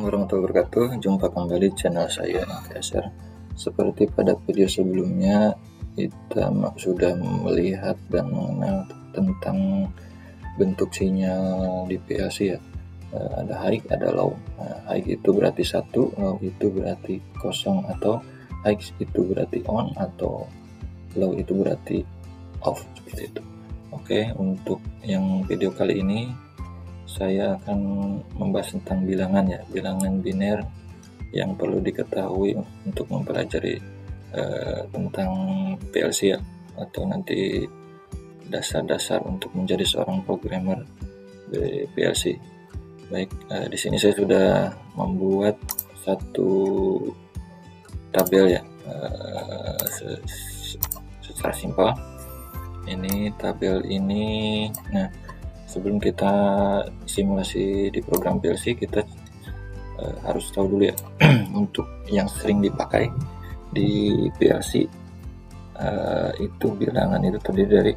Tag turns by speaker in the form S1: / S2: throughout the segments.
S1: warahmatullahi wabarakatuh. Jumpa kembali di channel saya NTSR. Seperti pada video sebelumnya, kita sudah melihat dan mengenal tentang bentuk sinyal di PLC ya. Ada high, ada low. High itu berarti 1, low itu berarti kosong, atau high itu berarti on, atau low itu berarti off, seperti itu. Oke, untuk yang video kali ini saya akan membahas tentang bilangan ya, bilangan biner yang perlu diketahui untuk mempelajari tentang PLC ya, atau nanti dasar-dasar untuk menjadi seorang programmer di PLC. Baik, di sini saya sudah membuat satu tabel ya, secara simpel. Ini tabel ini. Nah, sebelum kita simulasi di program PLC, kita harus tahu dulu ya untuk yang sering dipakai di PLC itu bilangan itu terdiri dari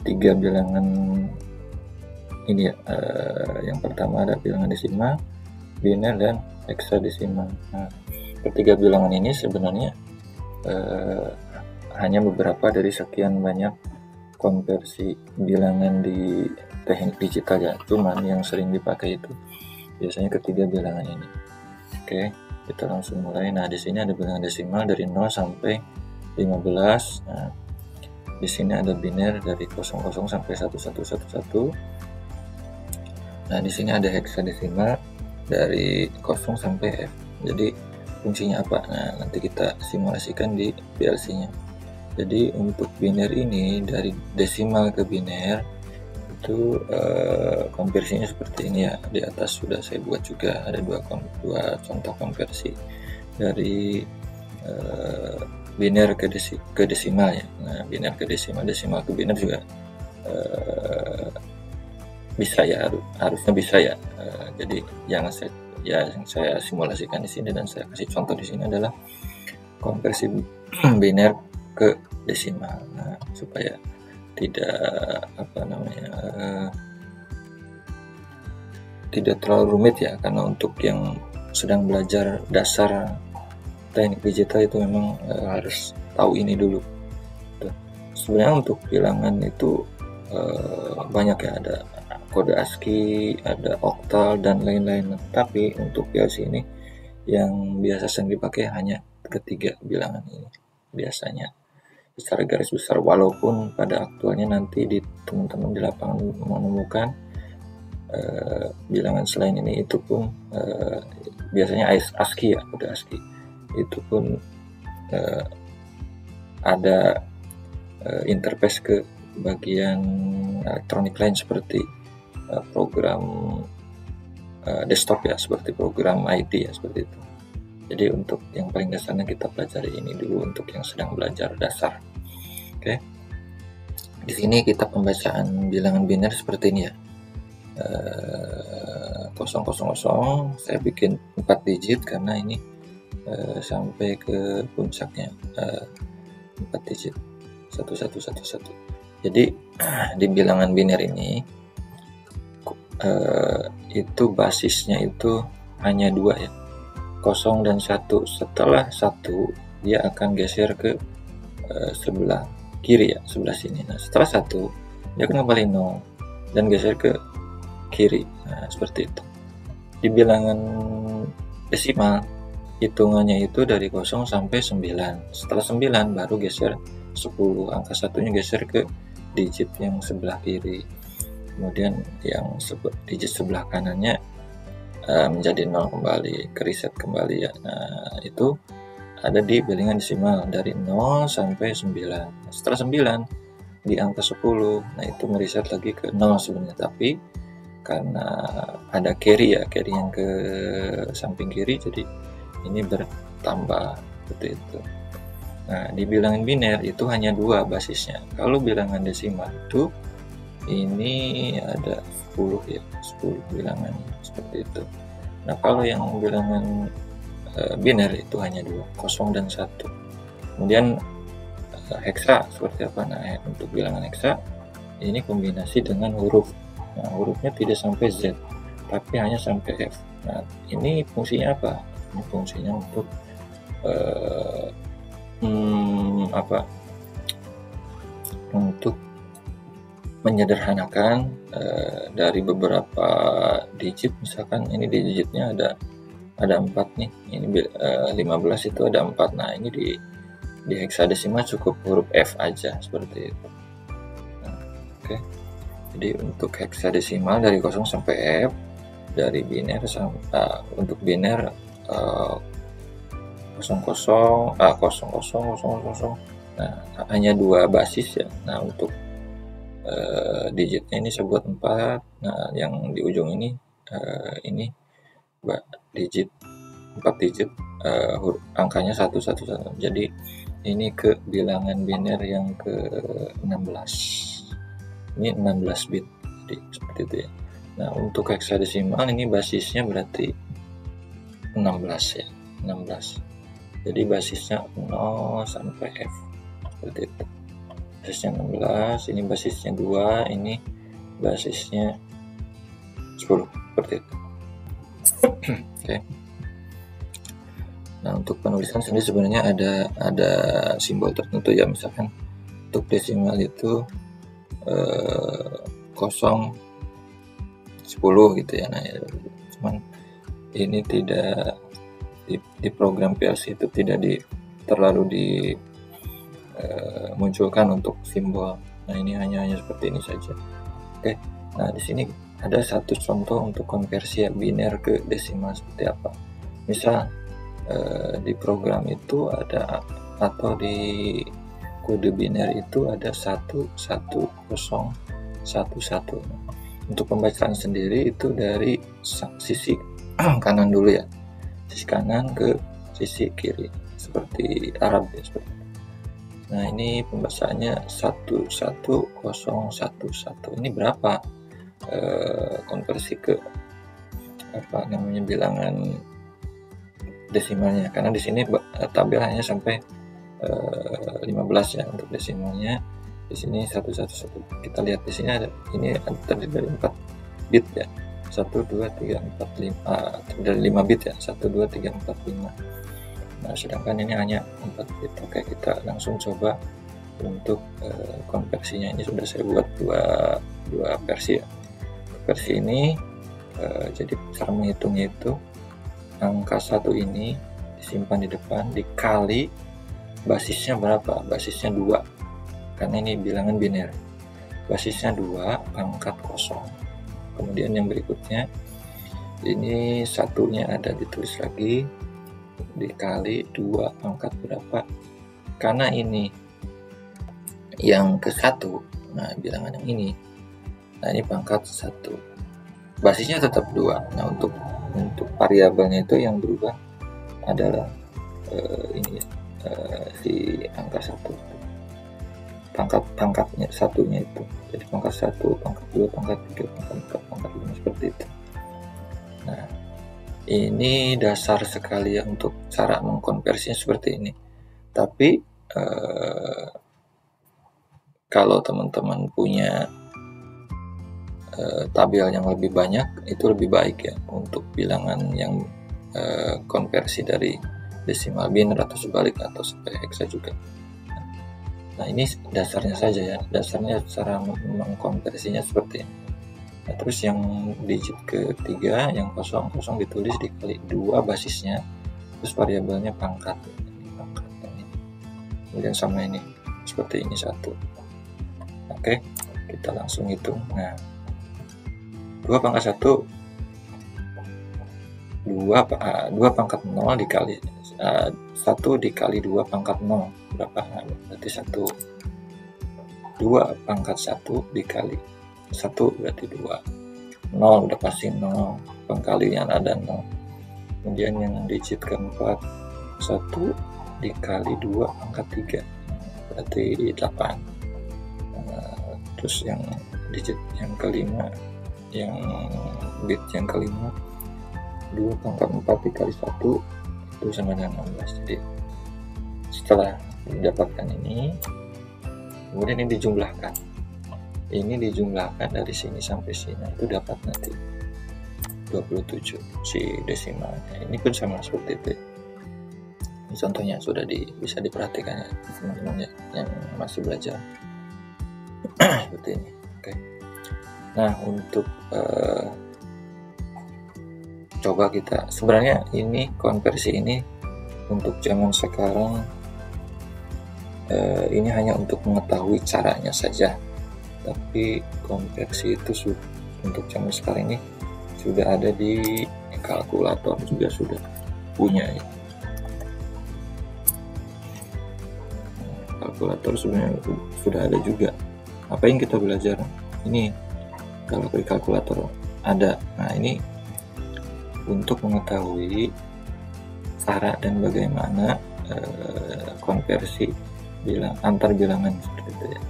S1: 3 bilangan ini ya. Yang pertama ada bilangan desimal, biner, dan heksadesimal. Nah, ketiga bilangan ini sebenarnya hanya beberapa dari sekian banyak konversi bilangan di teknik digital ya, cuman yang sering dipakai itu biasanya ketiga bilangan ini. Oke, kita langsung mulai. Nah, di sini ada bilangan desimal dari 0 sampai 15. Nah, di sini ada biner dari 00 sampai 1111. Nah, di sini ada heksadesimal dari 0 sampai F. Jadi fungsinya apa? Nah, nanti kita simulasikan di PLC-nya. Jadi untuk biner ini dari desimal ke biner itu konversinya seperti ini ya. Di atas sudah saya buat juga ada dua contoh konversi dari biner ke desimal ya. Nah, biner ke desimal ke biner juga bisa ya, harusnya bisa ya. Jadi yang saya simulasikan di sini dan saya kasih contoh di sini adalah konversi biner ke desimal. Nah, supaya tidak tidak terlalu rumit ya, karena untuk yang sedang belajar dasar teknik digital itu memang harus tahu ini dulu. Sebenarnya untuk bilangan itu banyak ya, ada kode ASCII, ada oktal, dan lain-lain. Tapi untuk PLC ini yang biasa sering dipakai hanya ketiga bilangan ini biasanya secara garis besar, walaupun pada aktualnya nanti teman-teman di lapangan menemukan bilangan selain ini, itu pun biasanya ASCII ya, kode ASCII itu pun ada interface ke bagian elektronik lain seperti program desktop ya, seperti program IT ya, seperti itu. Jadi untuk yang paling dasarnya kita pelajari ini dulu untuk yang sedang belajar dasar. Oke. Di sini kita pembacaan bilangan biner seperti ini ya. 000, saya bikin 4 digit karena ini sampai ke puncaknya 4 digit 1111. Jadi di bilangan biner ini itu basisnya itu hanya 2 ya, 0 dan 1. Setelah 1 dia akan geser ke sebelah kiri ya, sebelah sini. Nah, setelah 1 dia akan kembali 0 dan geser ke kiri. Nah, seperti itu. Di bilangan desimal hitungannya itu dari 0 sampai 9. Setelah 9 baru geser 10. Angka 1-nya geser ke digit yang sebelah kiri. Kemudian yang digit sebelah kanannya menjadi 0 kembali, ke reset kembali ya. Nah, itu ada di bilangan desimal dari 0 sampai 9. Setelah 9 di angka 10, nah itu mereset lagi ke 0 sebenarnya, tapi karena ada carry ya, carry yang ke samping kiri, jadi ini bertambah seperti itu. Nah, di bilangan biner itu hanya 2 basisnya. Kalau bilangan desimal itu ini ada 10 ya, 10 bilangan seperti itu. Nah, kalau yang bilangan biner itu hanya 2, 0 dan 1. Kemudian heksa seperti apa? Nah, untuk bilangan heksa ini kombinasi dengan huruf. Nah, hurufnya tidak sampai Z, tapi hanya sampai F. Nah, ini fungsinya apa? Ini fungsinya untuk untuk menyederhanakan dari beberapa digit. Misalkan ini digitnya ada 4 nih, ini 15 itu ada 4. Nah, ini di heksadesimal cukup huruf F aja seperti itu. Nah, oke. Jadi untuk heksadesimal dari 0 sampai F, dari biner untuk biner 00 0000. Nah, hanya 2 basis ya. Nah, untuk digitnya ini saya buat 4. Nah, yang di ujung ini digit 4 digit, angkanya 111. Jadi ini ke bilangan biner yang ke-16. Ini 16 bit. Jadi seperti itu ya. Nah, untuk heksadesimal ini basisnya berarti 16 ya, 16. Jadi basisnya 0 sampai F. Seperti itu. Basisnya 16, ini basisnya 2, ini basisnya 10. Seperti itu. Oke. Nah, untuk penulisan sendiri sebenarnya ada simbol tertentu ya. Misalkan untuk desimal itu 0, 10 gitu ya. Nah, cuman ini tidak di program PLC itu tidak terlalu dimunculkan untuk simbol. Nah, ini hanya seperti ini saja. Oke. Nah, di sini ada satu contoh untuk konversi biner ke desimal seperti apa. Misal di program itu ada, atau di kode biner itu ada 11011. Untuk pembacaan sendiri itu dari sisi kanan dulu ya, sisi kanan ke sisi kiri seperti Arab ya, seperti itu. Nah, ini pembacaannya 11011. Ini berapa konversi ke bilangan desimalnya, karena di sini tabel hanya sampai 15 ya untuk desimalnya. Di sini 111. Kita lihat di sini ini terdiri dari 4 bit ya. 1 2 3 4 5 dari 5 bit ya. 1 2 3 4 5. Nah, sedangkan ini hanya 4 bit. Oke, kita langsung coba untuk konversinya. Ini sudah saya buat dua versi ya. Versi ini jadi cara menghitungnya itu angka 1 ini disimpan di depan dikali basisnya berapa? Basisnya 2. Karena ini bilangan biner. Basisnya 2 pangkat 0. Kemudian yang berikutnya ini satunya ada ditulis lagi dikali 2 pangkat berapa? Karena ini yang ke-1, nah bilangan yang ini. Nah, ini pangkat 1. Basisnya tetap 2. Nah, untuk variabelnya itu yang berubah adalah si angka 1. Pangkatnya satunya itu. Jadi pangkat 1, pangkat 2, pangkat 3, pangkat 4, pangkat 5 seperti itu. Nah, ini dasar sekali ya untuk cara mengkonversinya seperti ini. Tapi kalau teman-teman punya tabel yang lebih banyak, itu lebih baik ya untuk bilangan yang konversi dari desimal biner atau sebalik atau sampai heksa juga. Nah, ini dasarnya saja ya, dasarnya cara mengkonversinya seperti ini. Nah, terus yang digit ketiga yang 00 ditulis dikali 2 basisnya, terus variabelnya pangkat ini. Kemudian sama ini seperti ini 1. Oke, kita langsung hitung. Nah, 2 pangkat 1 2 pangkat 0 dikali 1 dikali 2 pangkat 0 berapa? Nah, berarti 2 pangkat 1 dikali 1 berarti 2. 0 udah pasti 0, pengkalian ada 0. Kemudian yang digit keempat 1 dikali 2 pangkat 3 berarti 8. Terus yang digit yang kelima, yang bit yang kelima 2 pangkat 4 dikali 1 itu sama dengan 16. Jadi setelah didapatkan ini, kemudian ini dijumlahkan. Ini dijumlahkan dari sini sampai sini, itu dapat nanti 27 si desimalnya. Ini pun sama seperti itu. Ini contohnya sudah bisa diperhatikan ya teman-teman ya, yang masih belajar. Seperti ini. Oke. Nah, untuk coba kita, sebenarnya ini konversi ini untuk zaman sekarang ini hanya untuk mengetahui caranya saja, tapi konversi itu untuk zaman sekarang ini sudah ada di kalkulator, juga sudah punya ya. Kalkulator sebenarnya sudah ada juga. Apa yang kita belajar ini kalau di kalkulator ada. Nah, ini untuk mengetahui cara dan bagaimana konversi antar bilangan seperti itu ya.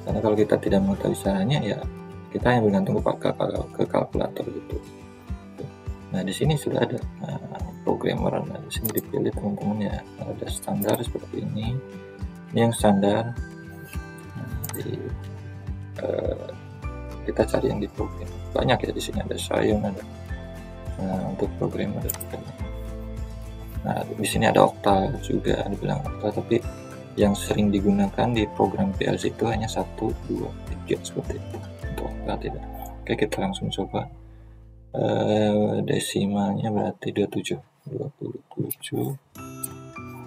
S1: Karena kalau kita tidak mengetahui caranya ya kita hanya bergantung ke kalkulator gitu. Nah, di sini sudah ada programmer. Nah, di sini dipilih teman-teman ya. Ada standar seperti ini. Ini yang standar. Kita cari yang di program. Banyak ya di sini, ada Sayun, ada untuk programmer. Nah, di sini ada Okta juga, dibilang Okta, tapi yang sering digunakan di program PLC itu hanya 1, 2, 3 seperti itu. Untuk Okta tidak. Oke, kita langsung coba. Desimalnya berarti 27.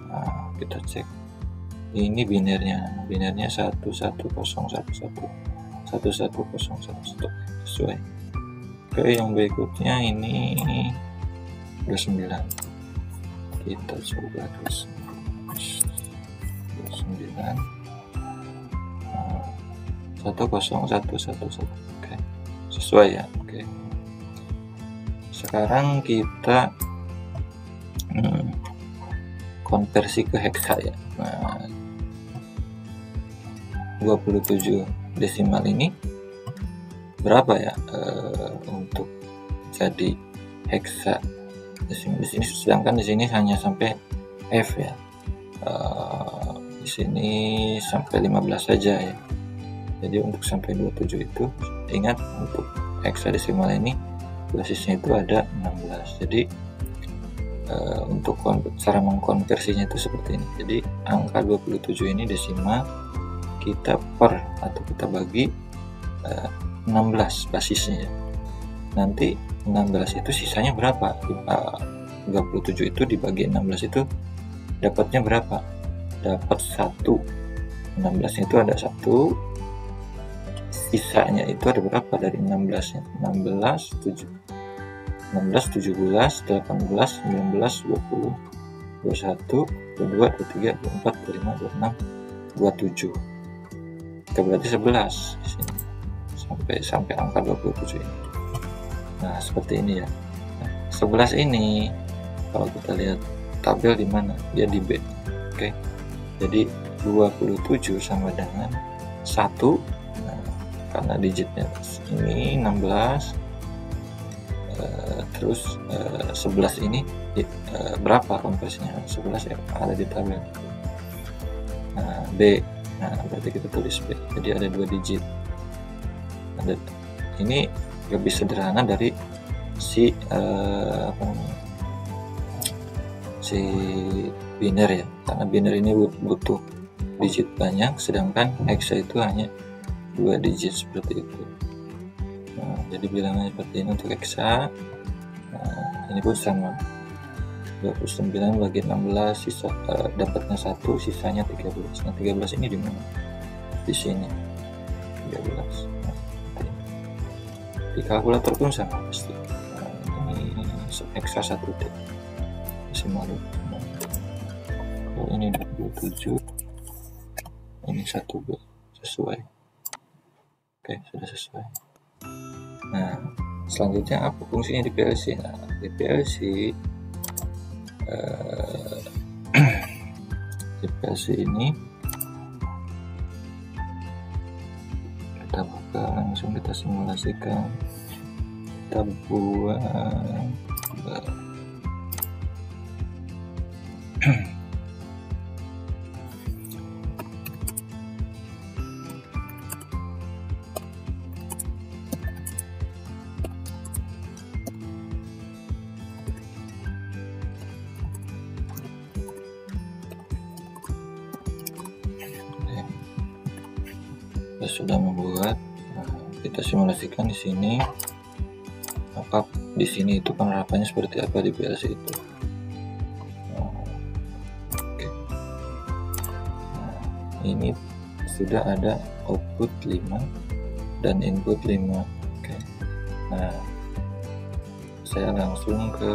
S1: Nah, kita cek. Ini binernya 11011 sesuai. Oke, yang berikutnya ini 29. Kita coba 29 10111. Oke, sesuai ya. Oke, sekarang kita konversi ke heksa ya. Nah, 27 desimal ini berapa ya untuk jadi heksa desimal di sini, sedangkan di sini hanya sampai F ya. Di sini sampai 15 saja ya. Jadi untuk sampai 27 itu ingat, untuk heksadesimal ini basisnya itu ada 16. Jadi untuk cara mengkonversinya itu seperti ini. Jadi angka 27 ini desimal kita per atau kita bagi 16 basisnya. Nanti 16 itu sisanya berapa? 37 itu dibagi 16 itu dapatnya berapa? Dapat 1. 16 itu ada 1. Sisanya itu ada berapa dari 16-nya? 16, 17, 18, 19, 20, 21, 22, 23, 24, 25, 26, 27. Kita berarti 11 di sini. Sampai angka 27 ini. Nah, seperti ini ya. Nah, 11 ini kalau kita lihat tabel di mana? Dia di B. Oke. Jadi 27 sama dengan 1. Nah, karena digitnya ini 16. Terus 11 ini berapa konversinya? 11 ya, ada di tabel. Nah, B. Nah, berarti kita tulis B. Jadi ada 2 digit. Ini lebih sederhana dari si biner ya, karena biner ini butuh digit banyak, sedangkan heksa itu hanya 2 digit seperti itu. Nah, jadi bilangannya seperti ini untuk heksa. Nah, ini pun sama, 29 bagi 16 sisa dapatnya 1, sisanya 13. Nah, 13 ini di mana? Di sini 13. Nah, di kalkulator pun sama pasti. Nah, ini heksa 1D desimal. Ini 27, ini 1B, sesuai. Oke, sudah sesuai. Nah, selanjutnya apa fungsinya di PLC? Nah, di PLC di PLC ini kita buka, langsung kita simulasikan, kita buat kita sudah membuat. Kita simulasikan di sini. Maka di sini itu penerapannya seperti apa di PLC itu. Oke. Ini sudah ada output 5 dan input 5. Oke. Nah, saya langsung ke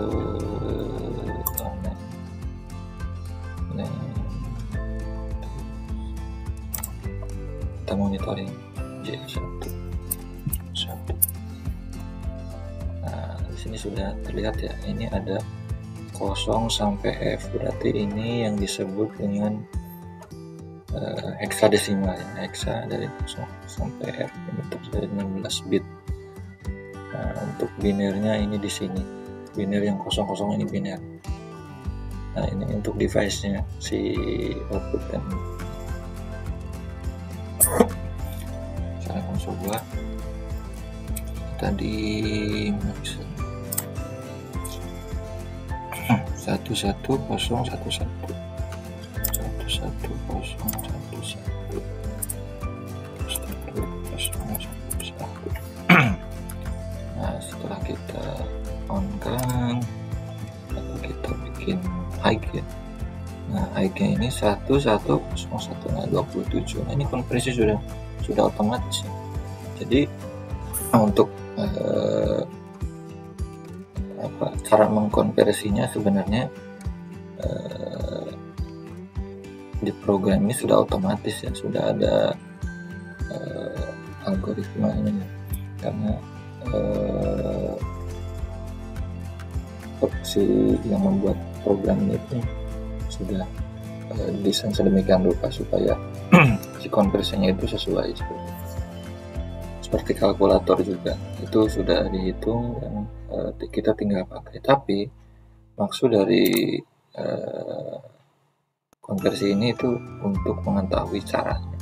S1: kita monitoring J1. Nah, di sini sudah terlihat ya, ini ada 0 sampai F, berarti ini yang disebut dengan heksadesimal ya, heksa dari 0 sampai F, ini terjadi 16 bit. Nah, untuk binernya ini di sini, biner yang 00 ini biner. Nah, ini untuk device-nya si output dan saya akan coba tadi 11011 Nah, setelah kita on kan, lalu kita bikin high ya. Nah, high-nya ini 1101. Nah, 27. Nah, ini konversi sudah otomatis ya. Jadi untuk cara mengkonversinya sebenarnya di program ini sudah otomatis ya, sudah ada algoritmanya, karena si yang membuat program ini pun sudah desain sedemikian rupa supaya si konversinya itu sesuai seperti kalkulator juga, itu sudah dihitung dan kita tinggal pakai. Tapi maksud dari konversi ini itu untuk mengetahui caranya,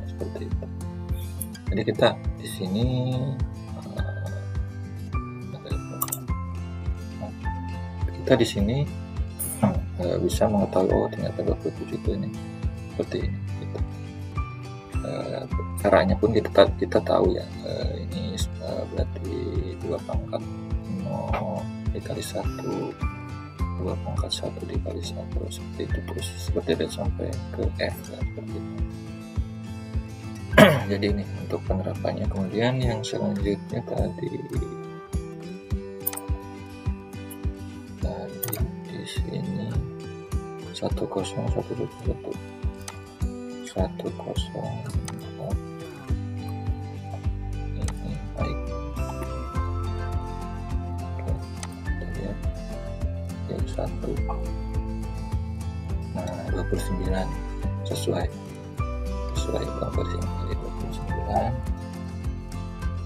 S1: seperti itu. Jadi kita di sini bisa mengetahui, oh ternyata 27 itu ini seperti ini gitu. Caranya pun kita tahu ya, ini berarti 2 pangkat 0 dikali 1, 2 pangkat 1 dikali 1, seperti itu terus, seperti itu sampai ke F ya, seperti itu. Jadi ini untuk penerapannya. Kemudian yang selanjutnya tadi di sini 10111 ini baik. Oke, kita lihat yang 1. Nah, 29 sesuai konversi dari 29.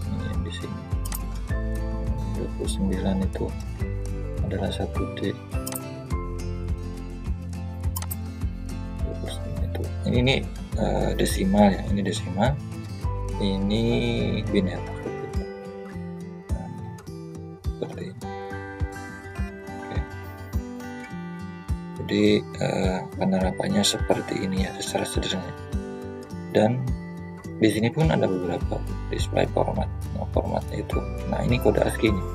S1: Ini yang di sini 29 itu adalah 1D. Ini desimal ya, ini desimal, ini biner seperti ini. Oke. Jadi penerapannya seperti ini ya, secara sederhana. Dan di sini pun ada beberapa display format. Nah, formatnya itu, nah ini kode ASCII nih.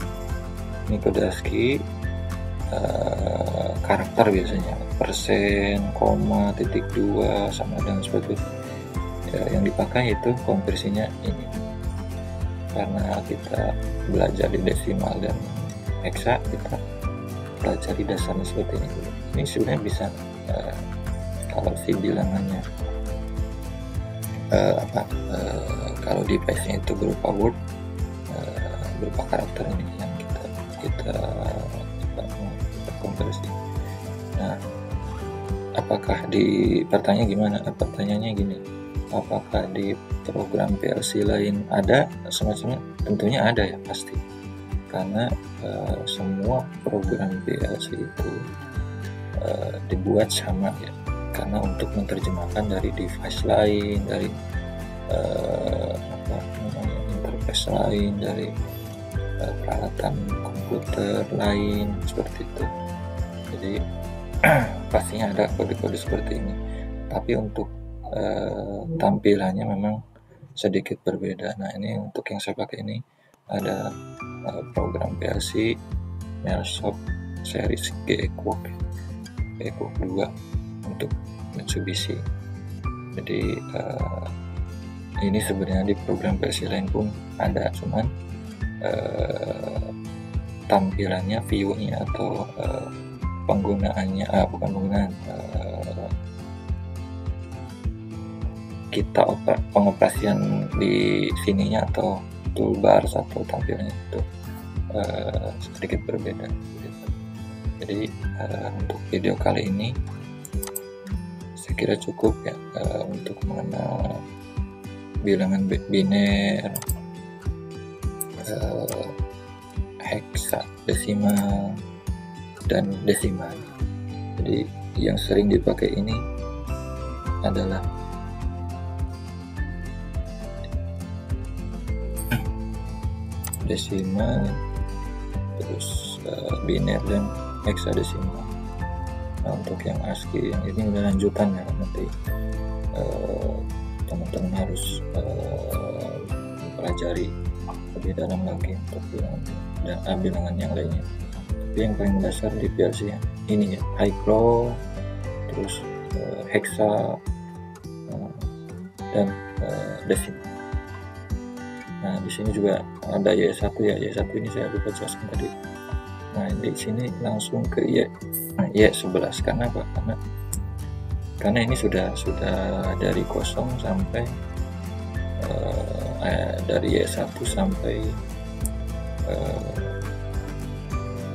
S1: Ini kode ASCII karakter biasanya persen, koma, titik 2 sama dengan seperti itu ya, yang dipakai itu konversinya ini. Karena kita belajar di desimal dan heksa, kita pelajari dasarnya seperti ini dulu. Ini sebenarnya bisa kalau si bilangannya kalau device-nya itu berupa word, berupa karakter ini yang kita konversi. Nah, apakah pertanyaannya gini, apakah di program PLC lain ada semacamnya? Tentunya ada ya, pasti, karena semua program PLC itu dibuat sama ya, karena untuk menerjemahkan dari device lain, dari interface lain, dari peralatan komputer lain, seperti itu. Jadi pastinya ada kode-kode seperti ini. Tapi untuk tampilannya memang sedikit berbeda. Nah, ini untuk yang saya pakai ini ada program PLC Meilshop series G-Equok 2 untuk Mitsubishi. Jadi ini sebenarnya di program PLC lain pun ada, cuman tampilannya, view-nya atau penggunaannya, bukan penggunaan, kita pengoperasian di sininya atau toolbar atau tampilannya itu sedikit berbeda gitu. Jadi untuk video kali ini saya kira cukup ya untuk mengenal bilangan biner, heksadesimal dan desimal. Jadi yang sering dipakai ini adalah desimal, terus biner dan heksadesimal. Nah, untuk yang ASCII yang ini udah lanjutan ya, nanti teman-teman harus mempelajari lebih dalam lagi untuk bilangan yang lainnya. Tapi yang paling dasar di PLC ya, ini ya, high-low, terus heksa dan desimal. Nah, di sini juga ada Y1 ya. Y1 ini saya lupa jelaskan tadi. Nah, di sini langsung ke Y11. Karena apa? Karena ini sudah dari 0 sampai dari Y1 sampai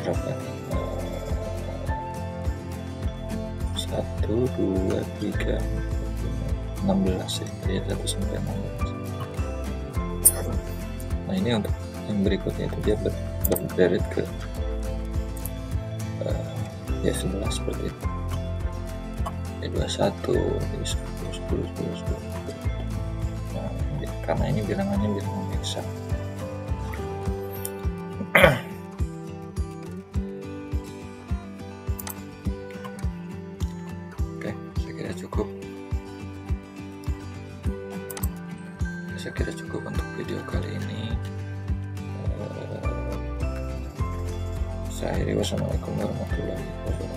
S1: berapa? 1, 2, 3, 16 ya. Y1 sampai 16. Nah, ini untuk yang berikutnya itu dia berderet ke Y11 seperti itu. Y21, Y10, 10. Nah, karena ini bilangannya bilangan heksa. Oke, saya kira cukup. Saya kira cukup untuk video kali ini. Saya akhiri, wassalamualaikum warahmatullahi wabarakatuh.